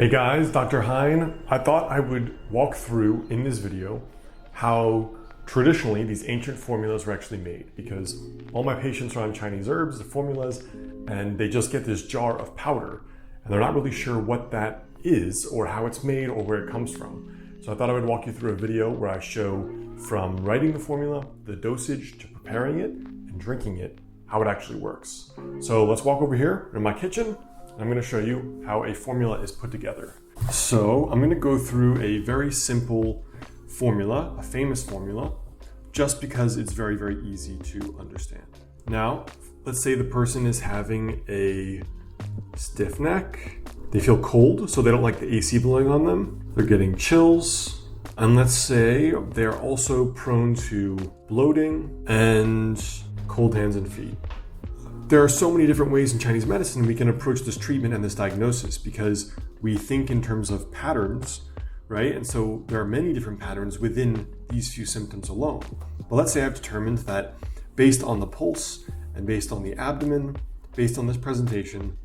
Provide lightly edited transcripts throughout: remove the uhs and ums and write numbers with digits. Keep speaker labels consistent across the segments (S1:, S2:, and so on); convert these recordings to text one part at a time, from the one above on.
S1: Hey guys, Dr. Heyne. I thought I would walk through in this video how traditionally these ancient formulas were actually made, because all my patients are on Chinese herbs, the formulas, and they just get this jar of powder and they're not really sure what that is or how it's made or where it comes from. So I thought I would walk you through a video where I show from writing the formula, the dosage, to preparing it and drinking it, how it actually works. So let's walk over here in my kitchen. I'm going to show you how a formula is put together. So I'm going to go through a very simple formula, a famous formula, just because it's very, very easy to understand. Now, let's say the person is having a stiff neck. They feel cold, so they don't like the AC blowing on them. They're getting chills. And let's say they're also prone to bloating and cold hands and feet. There are so many different ways in Chinese medicine we can approach this treatment and this diagnosis, because we think in terms of patterns, right? And so there are many different patterns within these few symptoms alone. But let's say I've determined that based on the pulse and based on the abdomen, based on this presentation,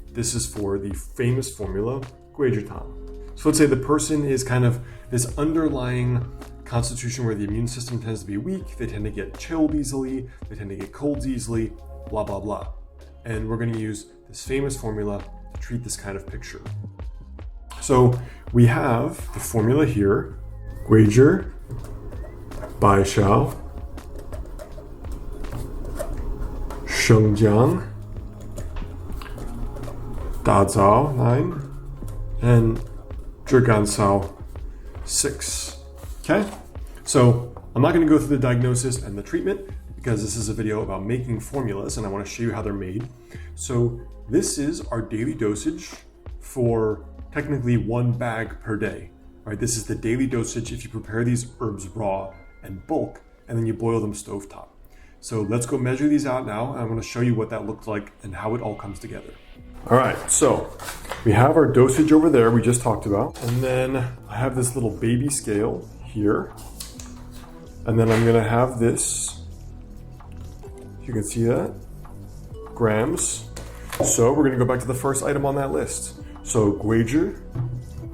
S1: this is for the famous formula, Guizhitan. So let's say the person is kind of this underlying constitution where the immune system tends to be weak, they tend to get chilled easily, they tend to get colds easily, blah, blah, blah. And we're going to use this famous formula to treat this kind of picture. So we have the formula here, Guizhi, Baishao, Shengjiang, Dazao 9, and Zhigansao 6. Okay? So I'm not going to go through the diagnosis and the treatment, because this is a video about making formulas and I want to show you how they're made. So this is our daily dosage for technically 1 bag per day, right? This is the daily dosage if you prepare these herbs raw and bulk, and then you boil them stovetop. So let's go measure these out now. I'm going to show you what that looks like and how it all comes together. All right, so we have our dosage over there we just talked about. And then I have this little baby scale here. And then I'm going to have this, you can see that, grams. So we're going to go back to the first item on that list. So Guizhi,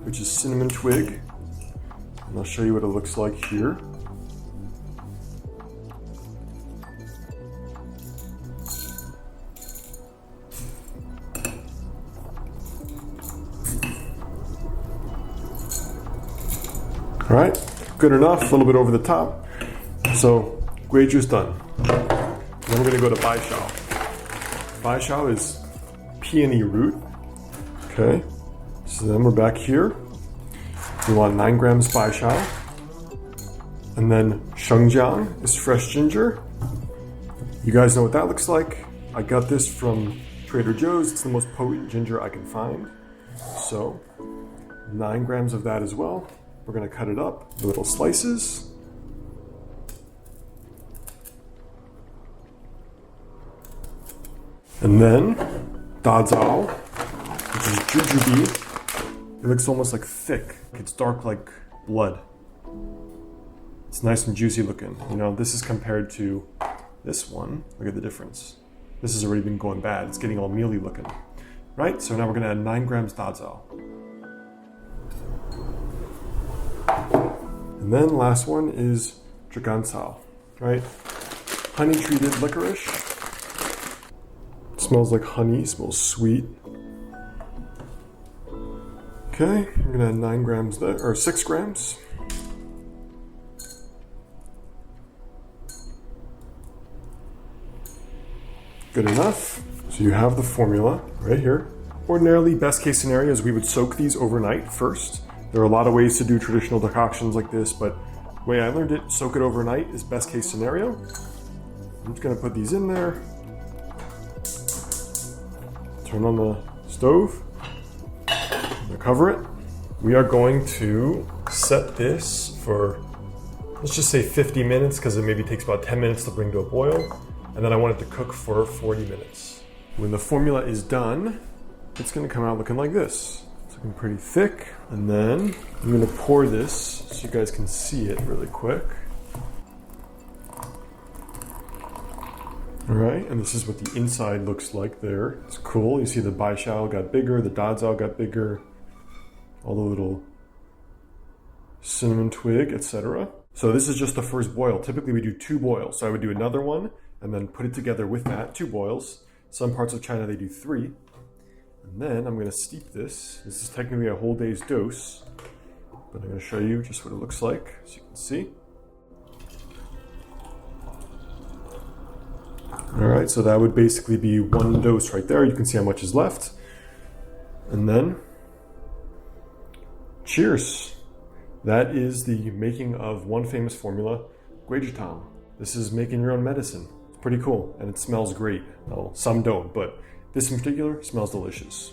S1: which is cinnamon twig, and I'll show you what it looks like here. All right, good enough, a little bit over the top. So Guizhi is done. Then we're going to go to Baishao. Baishao is peony root. Okay, so then we're back here. We want 9 grams Baishao. And then Shengjiang is fresh ginger. You guys know what that looks like. I got this from Trader Joe's. It's the most potent ginger I can find. So 9 grams of that as well. We're going to cut it up into little slices. And then Dazao, which is jujube. It looks almost like thick. It's dark like blood. It's nice and juicy looking. You know, this is compared to this one. Look at the difference. This has already been going bad. It's getting all mealy looking. Right? So now we're going to add 9 grams Dazao. And then last one is Zhigansao, right? Honey treated licorice. Smells like honey, smells sweet. Okay, I'm gonna add 9 grams there, or 6 grams. Good enough. So you have the formula right here. Ordinarily, best case scenario is we would soak these overnight first. There are a lot of ways to do traditional decoctions like this, but the way I learned it, soak it overnight is best case scenario. I'm just gonna put these in there. Turn on the stove, cover it. We are going to set this for, let's just say 50 minutes, because it maybe takes about 10 minutes to bring to a boil. And then I want it to cook for 40 minutes. When the formula is done, it's gonna come out looking like this. It's looking pretty thick. And then I'm gonna pour this so you guys can see it really quick. All right, and this is what the inside looks like there. It's cool. You see the Baishao got bigger, the Dazao got bigger. all the little cinnamon twig, etc. So this is just the first boil. Typically we do 2 boils. So I would do another one and then put it together with that, 2 boils. Some parts of China, they do 3. And then I'm going to steep this. This is technically a whole day's dose, but I'm going to show you just what it looks like, as you can see. All right, so that would basically be 1 dose right there. You can see how much is left. And then, cheers. That is the making of one famous formula, Guijitam. This is making your own medicine. It's pretty cool, and it smells great. Well, some don't, but this in particular smells delicious.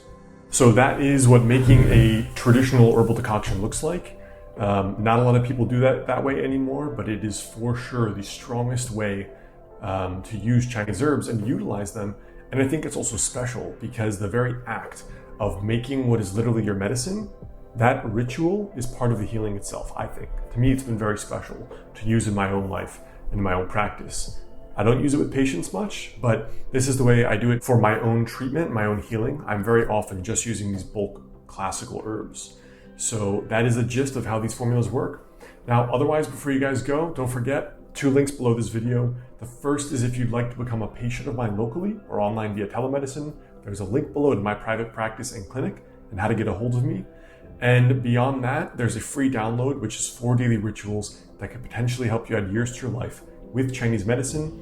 S1: So that is what making a traditional herbal decoction looks like. Not a lot of people do that way anymore, but it is for sure the strongest way to use Chinese herbs and utilize them. And I think it's also special because the very act of making what is literally your medicine, that ritual is part of the healing itself, I think. To me, it's been very special to use in my own life and in my own practice. I don't use it with patients much, but this is the way I do it for my own treatment, my own healing. I'm very often just using these bulk classical herbs. So that is the gist of how these formulas work. Now, otherwise, before you guys go, don't forget 2 links below this video. The first is if you'd like to become a patient of mine locally or online via telemedicine. There's a link below to my private practice and clinic and how to get a hold of me. And beyond that, there's a free download, which is 4 daily rituals that could potentially help you add years to your life with Chinese medicine.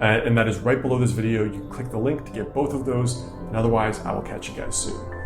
S1: And that is right below this video. You can click the link to get both of those. And otherwise, I will catch you guys soon.